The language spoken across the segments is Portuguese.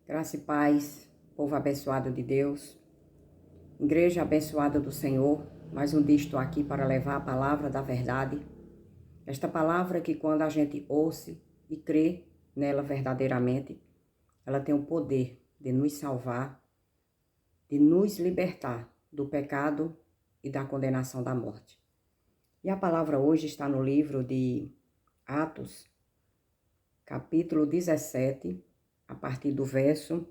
Graça e paz, povo abençoado de Deus, igreja abençoada do Senhor. Mais um dia estou aqui para levar a palavra da verdade. Esta palavra que quando a gente ouve e crê nela verdadeiramente, ela tem o poder de nos salvar, de nos libertar do pecado e da condenação da morte. E a palavra hoje está no livro de Atos, capítulo 17, a partir do verso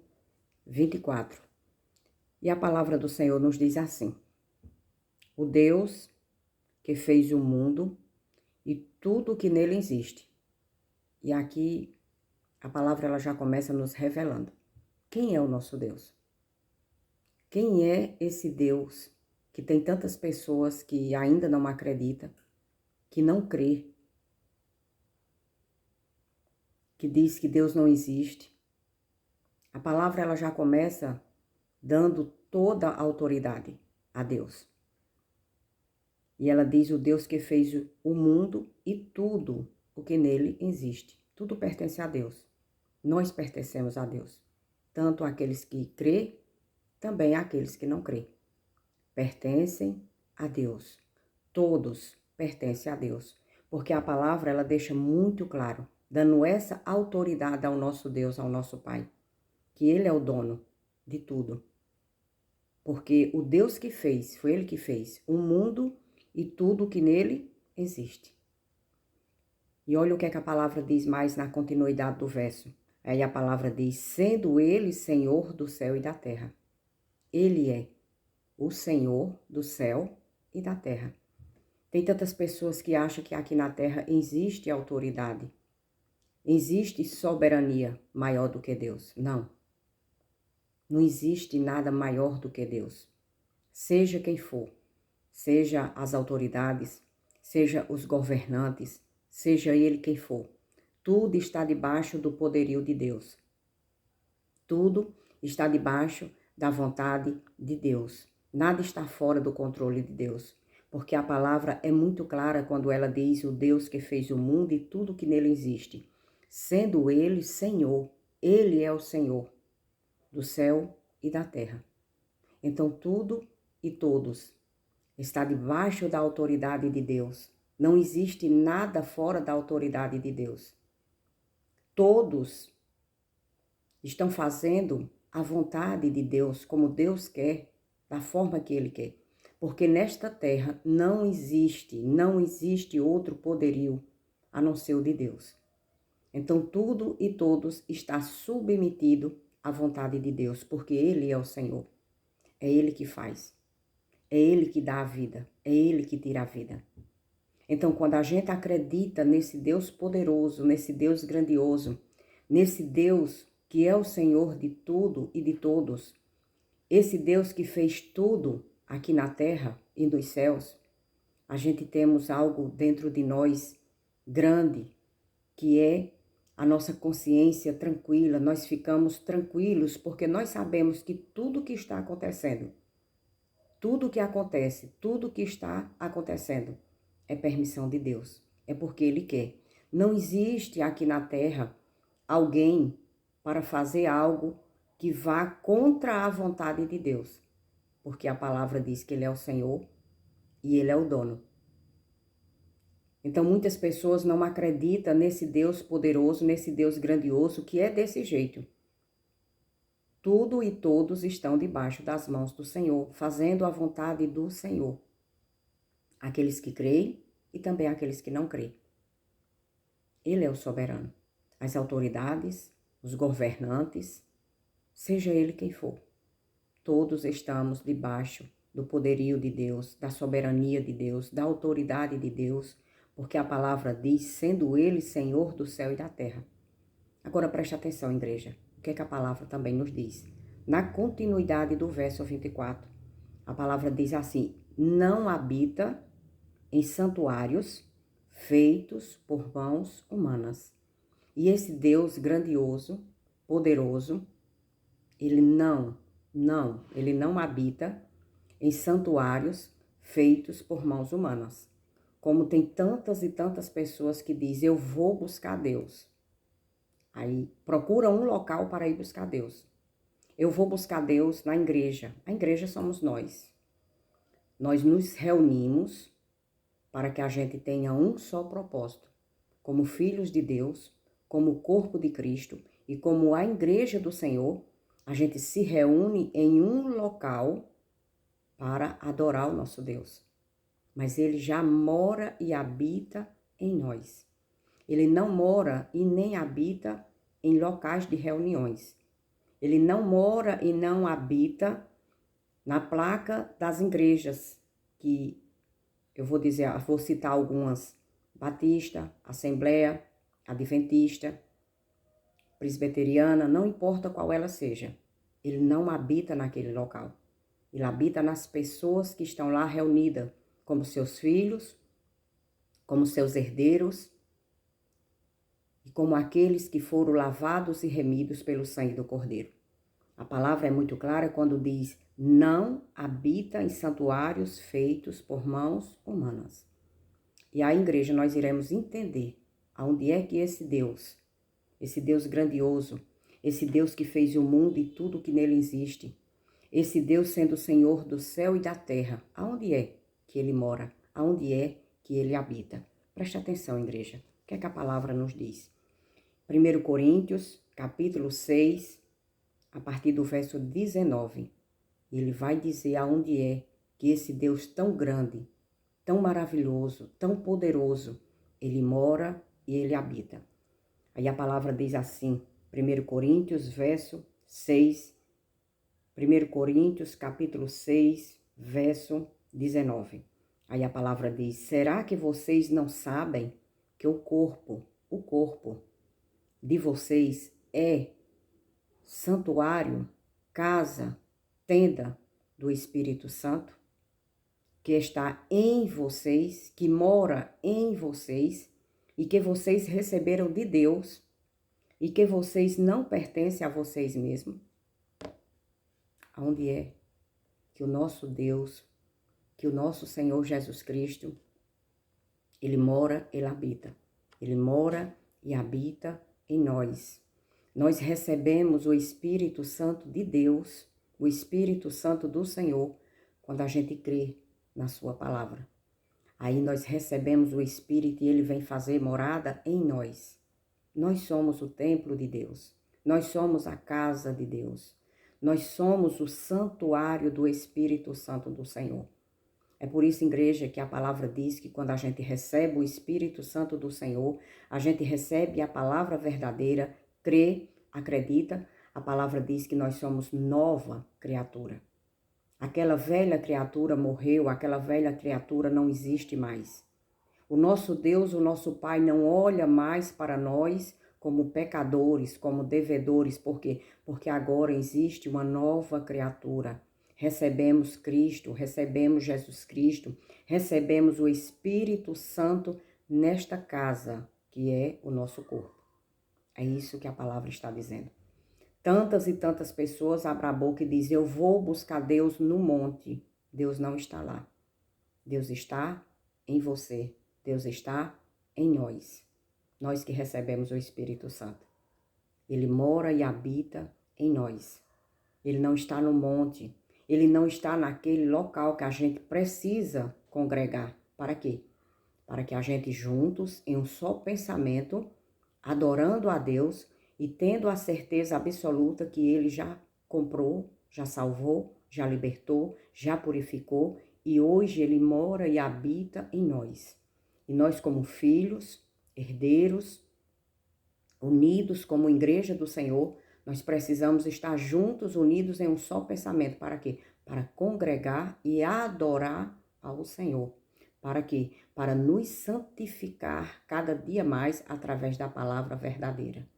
24. E a palavra do Senhor nos diz assim: o Deus que fez o mundo e tudo o que nele existe. E aqui a palavra ela já começa nos revelando. Quem é o nosso Deus? Quem é esse Deus que tem tantas pessoas que ainda não acreditam, que não crê, que diz que Deus não existe? A palavra ela já começa dando toda a autoridade a Deus. E ela diz o Deus que fez o mundo e tudo o que nele existe. Tudo pertence a Deus. Nós pertencemos a Deus. Tanto aqueles que crê, também aqueles que não crê. Pertencem a Deus. Todos pertencem a Deus. Porque a palavra ela deixa muito claro, dando essa autoridade ao nosso Deus, ao nosso Pai, que Ele é o dono de tudo. Porque o Deus que fez, foi Ele que fez o mundo e tudo que nele existe. E olha o que é que a palavra diz mais na continuidade do verso. Aí a palavra diz, sendo Ele Senhor do céu e da terra. Ele é o Senhor do céu e da terra. Tem tantas pessoas que acham que aqui na terra existe autoridade, existe soberania maior do que Deus. Não. Não existe nada maior do que Deus. Seja quem for. Seja as autoridades, seja os governantes, seja ele quem for. Tudo está debaixo do poderio de Deus. Tudo está debaixo da vontade de Deus. Nada está fora do controle de Deus. Porque a palavra é muito clara quando ela diz o Deus que fez o mundo e tudo que nele existe. Sendo ele Senhor, ele é o Senhor do céu e da terra. Então tudo e todos está debaixo da autoridade de Deus. Não existe nada fora da autoridade de Deus. Todos estão fazendo a vontade de Deus, como Deus quer, da forma que Ele quer. Porque nesta terra não existe outro poderio a não ser o de Deus. Então tudo e todos está submetido à vontade de Deus, porque Ele é o Senhor. É Ele que faz. É Ele que dá a vida, é Ele que tira a vida. Então, quando a gente acredita nesse Deus poderoso, nesse Deus grandioso, nesse Deus que é o Senhor de tudo e de todos, esse Deus que fez tudo aqui na terra e nos céus, a gente temos algo dentro de nós grande, que é a nossa consciência tranquila. Nós ficamos tranquilos porque nós sabemos que tudo que está acontecendo, tudo que acontece, tudo que está acontecendo é permissão de Deus. É porque Ele quer. Não existe aqui na terra alguém para fazer algo que vá contra a vontade de Deus. Porque a palavra diz que Ele é o Senhor e Ele é o dono. Então muitas pessoas não acreditam nesse Deus poderoso, nesse Deus grandioso que é desse jeito. Tudo e todos estão debaixo das mãos do Senhor, fazendo a vontade do Senhor. Aqueles que creem e também aqueles que não creem. Ele é o soberano. As autoridades, os governantes, seja ele quem for. Todos estamos debaixo do poderio de Deus, da soberania de Deus, da autoridade de Deus, porque a palavra diz, sendo ele Senhor do céu e da terra. Agora preste atenção, igreja. O que é que a palavra também nos diz? Na continuidade do verso 24, a palavra diz assim, não habita em santuários feitos por mãos humanas. E esse Deus grandioso, poderoso, ele não habita em santuários feitos por mãos humanas. Como tem tantas e tantas pessoas que dizem, eu vou buscar Deus. Aí procura um local para ir buscar Deus. Eu vou buscar Deus na igreja. A igreja somos nós. Nós nos reunimos para que a gente tenha um só propósito. Como filhos de Deus, como corpo de Cristo e como a igreja do Senhor, a gente se reúne em um local para adorar o nosso Deus. Mas Ele já mora e habita em nós. Ele não mora e nem habita em locais de reuniões. Ele não mora e não habita na placa das igrejas, que eu vou citar algumas: Batista, Assembleia, Adventista, Presbiteriana, não importa qual ela seja. Ele não habita naquele local. Ele habita nas pessoas que estão lá reunidas, como seus filhos, como seus herdeiros, e como aqueles que foram lavados e remidos pelo sangue do Cordeiro. A palavra é muito clara quando diz: não habita em santuários feitos por mãos humanas. E a igreja nós iremos entender aonde é que esse Deus grandioso, esse Deus que fez o mundo e tudo que nele existe, esse Deus sendo o Senhor do céu e da terra, aonde é que ele mora? Aonde é que ele habita? Preste atenção, igreja. O que é que a palavra nos diz? 1 Coríntios, capítulo 6, a partir do verso 19. Ele vai dizer aonde é que esse Deus tão grande, tão maravilhoso, tão poderoso, ele mora e ele habita. Aí a palavra diz assim, 1 Coríntios, verso 6, 1 Coríntios, capítulo 6, verso 19. Aí a palavra diz: será que vocês não sabem que o corpo de vocês é santuário, casa, tenda do Espírito Santo, que está em vocês, que mora em vocês, e que vocês receberam de Deus, e que vocês não pertencem a vocês mesmos? Aonde é que o nosso Deus, que o nosso Senhor Jesus Cristo, ele mora, ele habita. Ele mora e habita em nós. Nós recebemos o Espírito Santo de Deus, o Espírito Santo do Senhor, quando a gente crê na sua palavra. Aí nós recebemos o Espírito e ele vem fazer morada em nós. Nós somos o templo de Deus. Nós somos a casa de Deus. Nós somos o santuário do Espírito Santo do Senhor. É por isso, igreja, que a palavra diz que quando a gente recebe o Espírito Santo do Senhor, a gente recebe a palavra verdadeira, crê, acredita. A palavra diz que nós somos nova criatura. Aquela velha criatura morreu, aquela velha criatura não existe mais. O nosso Deus, o nosso Pai, não olha mais para nós como pecadores, como devedores. Por quê? Porque agora existe uma nova criatura. Recebemos Cristo, recebemos Jesus Cristo, recebemos o Espírito Santo nesta casa, que é o nosso corpo. É isso que a palavra está dizendo. Tantas e tantas pessoas abrem a boca e dizem: eu vou buscar Deus no monte. Deus não está lá. Deus está em você. Deus está em nós. Nós que recebemos o Espírito Santo. Ele mora e habita em nós. Ele não está no monte. Ele não está naquele local que a gente precisa congregar. Para quê? Para que a gente juntos, em um só pensamento, adorando a Deus e tendo a certeza absoluta que Ele já comprou, já salvou, já libertou, já purificou e hoje Ele mora e habita em nós. E nós, como filhos, herdeiros, unidos como igreja do Senhor, nós precisamos estar juntos, unidos em um só pensamento. Para quê? Para congregar e adorar ao Senhor. Para quê? Para nos santificar cada dia mais através da palavra verdadeira.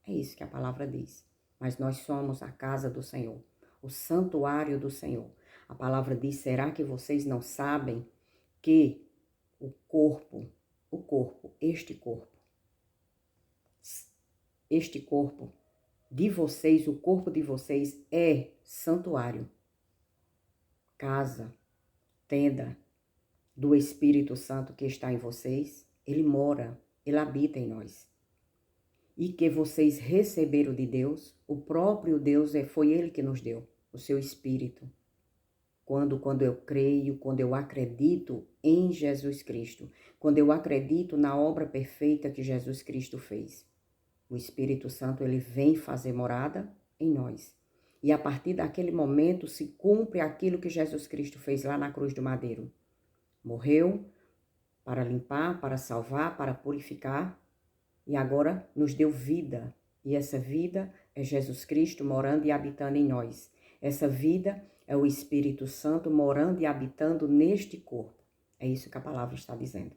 É isso que a palavra diz. Mas nós somos a casa do Senhor, o santuário do Senhor. A palavra diz: será que vocês não sabem que este corpo de vocês, o corpo de vocês é santuário, casa, tenda do Espírito Santo que está em vocês? Ele mora, ele habita em nós. e que vocês receberam de Deus, o próprio Deus foi Ele que nos deu, o seu Espírito. Quando eu creio, quando eu acredito em Jesus Cristo, quando eu acredito na obra perfeita que Jesus Cristo fez, o Espírito Santo ele vem fazer morada em nós. E a partir daquele momento se cumpre aquilo que Jesus Cristo fez lá na cruz do madeiro. Morreu para limpar, para salvar, para purificar, e agora nos deu vida. E essa vida é Jesus Cristo morando e habitando em nós. Essa vida é o Espírito Santo morando e habitando neste corpo. É isso que a palavra está dizendo.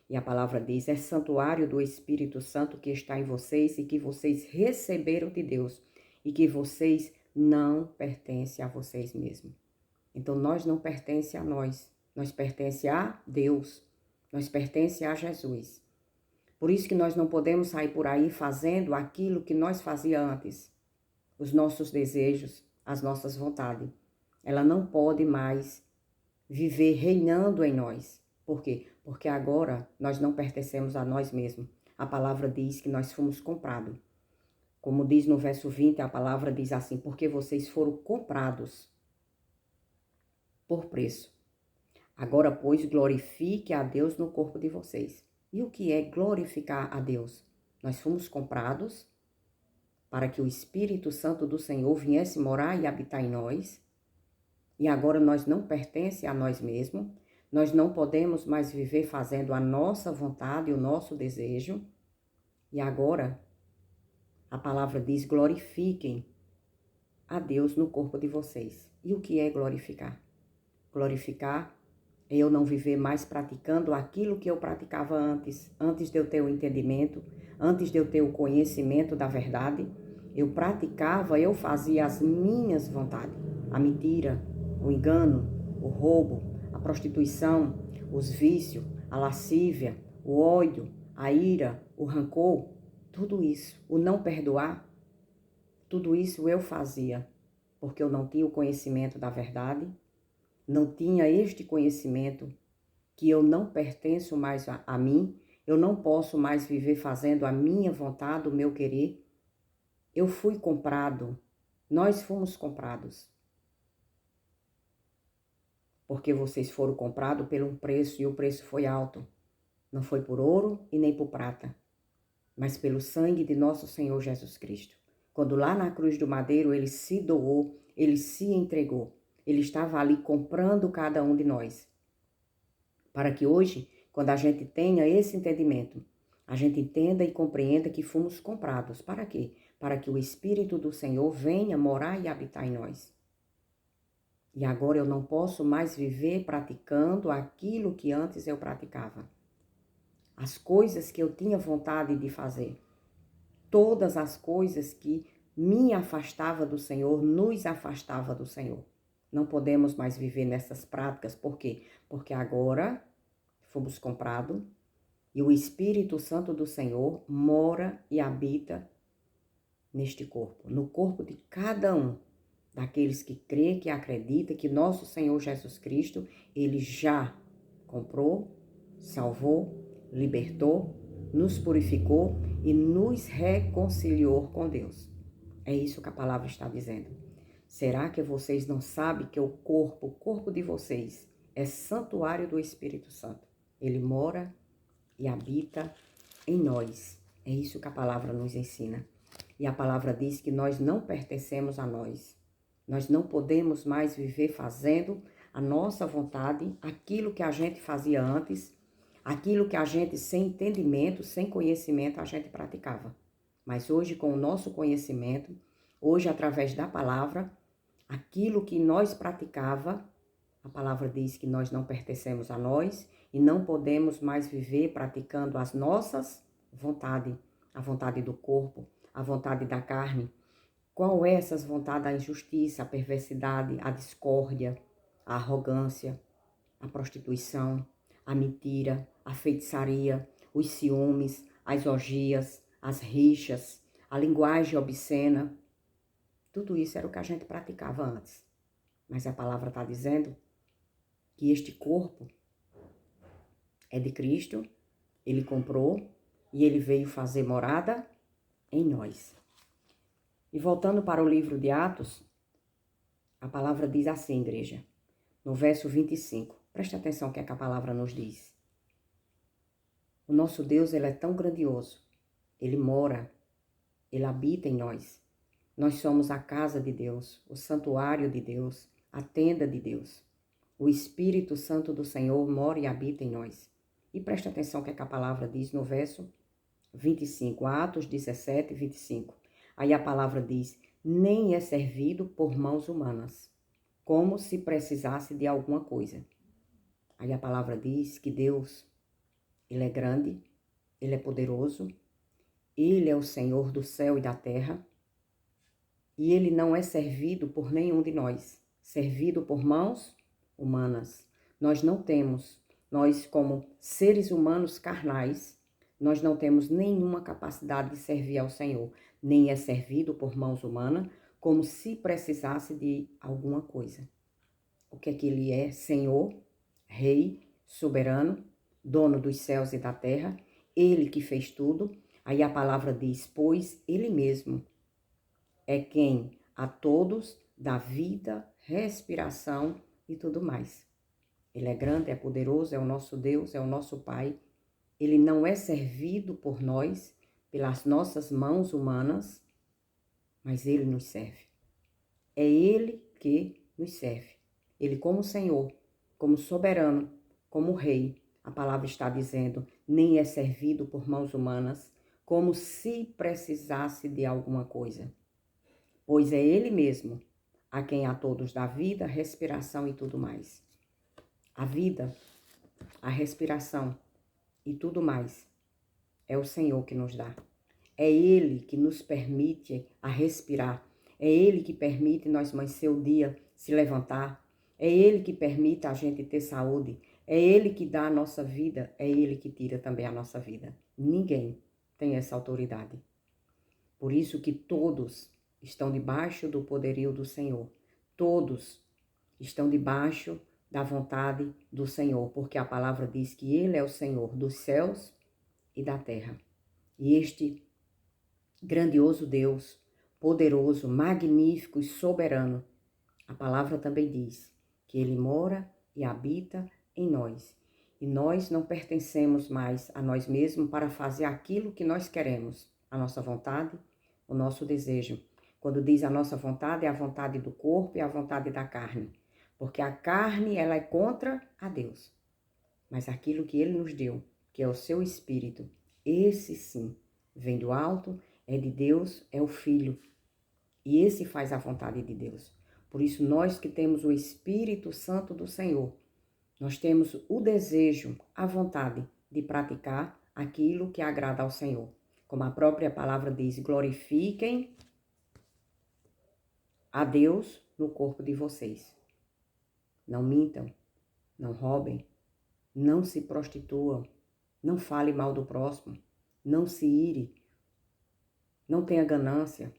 E a palavra diz, é santuário do Espírito Santo que está em vocês e que vocês receberam de Deus e que vocês não pertencem a vocês mesmos. Então, nós não pertencemos a nós pertencemos a Deus, nós pertencemos a Jesus. Por isso que nós não podemos sair por aí fazendo aquilo que nós fazíamos antes. Os nossos desejos, as nossas vontades. Ela não pode mais viver reinando em nós. Por quê? Porque agora nós não pertencemos a nós mesmos. A palavra diz que nós fomos comprados. Como diz no verso 20, a palavra diz assim, porque vocês foram comprados por preço. Agora, pois, glorifique a Deus no corpo de vocês. E o que é glorificar a Deus? Nós fomos comprados para que o Espírito Santo do Senhor viesse morar e habitar em nós. E agora nós não pertencemos a nós mesmos. Nós não podemos mais viver fazendo a nossa vontade e o nosso desejo. E agora, a palavra diz, glorifiquem a Deus no corpo de vocês. E o que é glorificar? Glorificar é eu não viver mais praticando aquilo que eu praticava antes de eu ter o entendimento, antes de eu ter o conhecimento da verdade. Eu praticava, eu fazia as minhas vontades. A mentira, o engano, o roubo, a prostituição, os vícios, a lascívia, o ódio, a ira, o rancor, tudo isso, o não perdoar, tudo isso eu fazia, porque eu não tinha o conhecimento da verdade, não tinha este conhecimento que eu não pertenço mais a mim, eu não posso mais viver fazendo a minha vontade, o meu querer. Eu fui comprado, nós fomos comprados. Porque vocês foram comprados por um preço e o preço foi alto. Não foi por ouro e nem por prata, mas pelo sangue de nosso Senhor Jesus Cristo. Quando lá na cruz do madeiro ele se doou, ele se entregou. Ele estava ali comprando cada um de nós. Para que hoje, quando a gente tenha esse entendimento, a gente entenda e compreenda que fomos comprados. Para quê? Para que o Espírito do Senhor venha morar e habitar em nós. E agora eu não posso mais viver praticando aquilo que antes eu praticava. As coisas que eu tinha vontade de fazer. Todas as coisas que me afastava do Senhor, nos afastava do Senhor. Não podemos mais viver nessas práticas. Por quê? Porque agora fomos comprados e o Espírito Santo do Senhor mora e habita neste corpo, no corpo de cada um daqueles que crê, que acredita que nosso Senhor Jesus Cristo, ele já comprou, salvou, libertou, nos purificou e nos reconciliou com Deus. É isso que a palavra está dizendo. Será que vocês não sabem que o corpo de vocês é santuário do Espírito Santo? Ele mora e habita em nós. É isso que a palavra nos ensina. E a palavra diz que nós não pertencemos a nós. Nós não podemos mais viver fazendo a nossa vontade, aquilo que a gente fazia antes, aquilo que a gente sem entendimento, sem conhecimento, a gente praticava. Mas hoje, com o nosso conhecimento, hoje, através da palavra, aquilo que nós praticava, a palavra diz que nós não pertencemos a nós e não podemos mais viver praticando as nossas vontades, a vontade do corpo, a vontade da carne. Qual é essas vontades? A injustiça, a perversidade, a discórdia, a arrogância, a prostituição, a mentira, a feitiçaria, os ciúmes, as orgias, as rixas, a linguagem obscena. Tudo isso era o que a gente praticava antes. Mas a palavra está dizendo que este corpo é de Cristo, ele comprou e ele veio fazer morada em nós. E voltando para o livro de Atos, a palavra diz assim, igreja, no verso 25. Preste atenção o que é que a palavra nos diz. O nosso Deus, ele é tão grandioso. Ele mora, ele habita em nós. Nós somos a casa de Deus, o santuário de Deus, a tenda de Deus. O Espírito Santo do Senhor mora e habita em nós. E preste atenção o que é que a palavra diz no verso 25, Atos 17, 25. Aí a palavra diz, nem é servido por mãos humanas, como se precisasse de alguma coisa. Aí a palavra diz que Deus, ele é grande, ele é poderoso, ele é o Senhor do céu e da terra, e ele não é servido por nenhum de nós, servido por mãos humanas. Nós não temos, nós como seres humanos carnais, nós não temos nenhuma capacidade de servir ao Senhor, nem é servido por mãos humanas, como se precisasse de alguma coisa. O que é que ele é? Senhor, Rei, soberano, dono dos céus e da terra, ele que fez tudo. Aí a palavra diz, pois ele mesmo é quem a todos dá vida, respiração e tudo mais. Ele é grande, é poderoso, é o nosso Deus, é o nosso Pai. Ele não é servido por nós, pelas nossas mãos humanas, mas ele nos serve. É ele que nos serve. Ele como Senhor, como soberano, como Rei. A palavra está dizendo, nem é servido por mãos humanas, como se precisasse de alguma coisa. Pois é ele mesmo a quem a todos dá vida, respiração e tudo mais. A vida, a respiração e tudo mais é o Senhor que nos dá. É ele que nos permite a respirar. É ele que permite nós amanhecer o dia, se levantar. É ele que permite a gente ter saúde. É ele que dá a nossa vida. É ele que tira também a nossa vida. Ninguém tem essa autoridade. Por isso que todos estão debaixo do poderio do Senhor. Todos estão debaixo da vontade do Senhor, porque a palavra diz que ele é o Senhor dos céus e da terra. E este grandioso Deus, poderoso, magnífico e soberano, a palavra também diz que ele mora e habita em nós. E nós não pertencemos mais a nós mesmos para fazer aquilo que nós queremos, a nossa vontade, o nosso desejo. Quando diz a nossa vontade, é a vontade do corpo e a vontade da carne. Porque a carne, ela é contra a Deus. Mas aquilo que ele nos deu, que é o seu Espírito, esse sim, vem do alto, é de Deus, é o Filho. E esse faz a vontade de Deus. Por isso, nós que temos o Espírito Santo do Senhor, nós temos o desejo, a vontade de praticar aquilo que agrada ao Senhor. Como a própria palavra diz, glorifiquem a Deus no corpo de vocês. Não mintam, não roubem, não se prostituam, não fale mal do próximo, não se ire, não tenha ganância,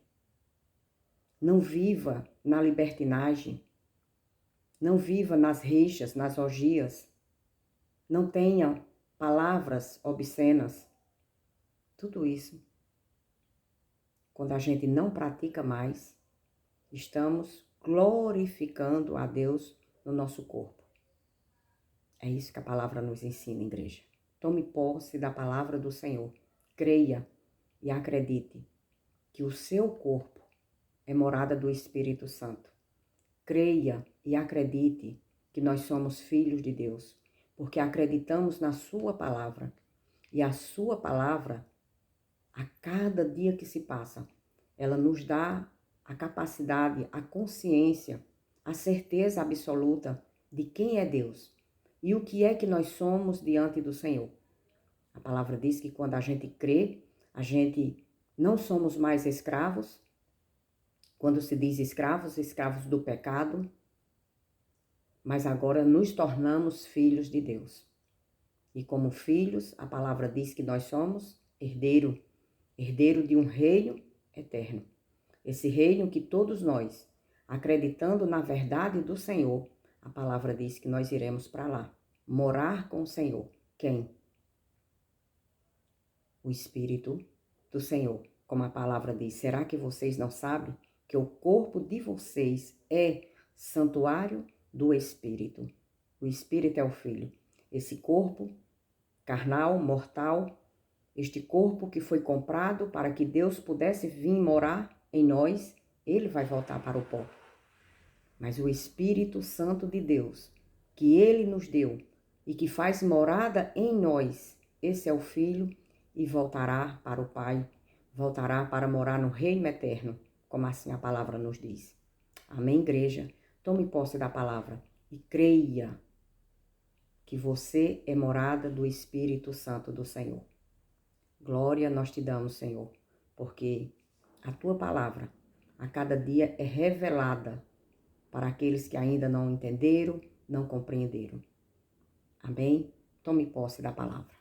não viva na libertinagem, não viva nas rixas, nas orgias, não tenha palavras obscenas. Tudo isso, quando a gente não pratica mais, estamos glorificando a Deus no nosso corpo. É isso que a palavra nos ensina, igreja. Tome posse da palavra do Senhor. Creia e acredite que o seu corpo é morada do Espírito Santo. Creia e acredite que nós somos filhos de Deus, porque acreditamos na sua palavra. E a sua palavra, a cada dia que se passa, ela nos dá a capacidade, a consciência, a certeza absoluta de quem é Deus e o que é que nós somos diante do Senhor. A palavra diz que quando a gente crê, a gente não somos mais escravos. Quando se diz escravos, escravos do pecado, mas agora nos tornamos filhos de Deus. E como filhos, a palavra diz que nós somos herdeiro de um reino eterno. Esse reino que todos nós, acreditando na verdade do Senhor, a palavra diz que nós iremos para lá, morar com o Senhor. Quem? O Espírito do Senhor. como a palavra diz. Será que vocês não sabem que o corpo de vocês é santuário do Espírito? O Espírito é o Filho. Esse corpo carnal, mortal, este corpo que foi comprado para que Deus pudesse vir morar em nós, ele vai voltar para o pó. Mas o Espírito Santo de Deus, que ele nos deu e que faz morada em nós, esse é o Filho e voltará para o Pai, voltará para morar no reino eterno, como assim a palavra nos diz. Amém, igreja? Tome posse da palavra e creia que você é morada do Espírito Santo do Senhor. Glória nós te damos, Senhor, porque a tua palavra a cada dia é revelada para aqueles que ainda não entenderam, não compreenderam. Amém? Tome posse da palavra.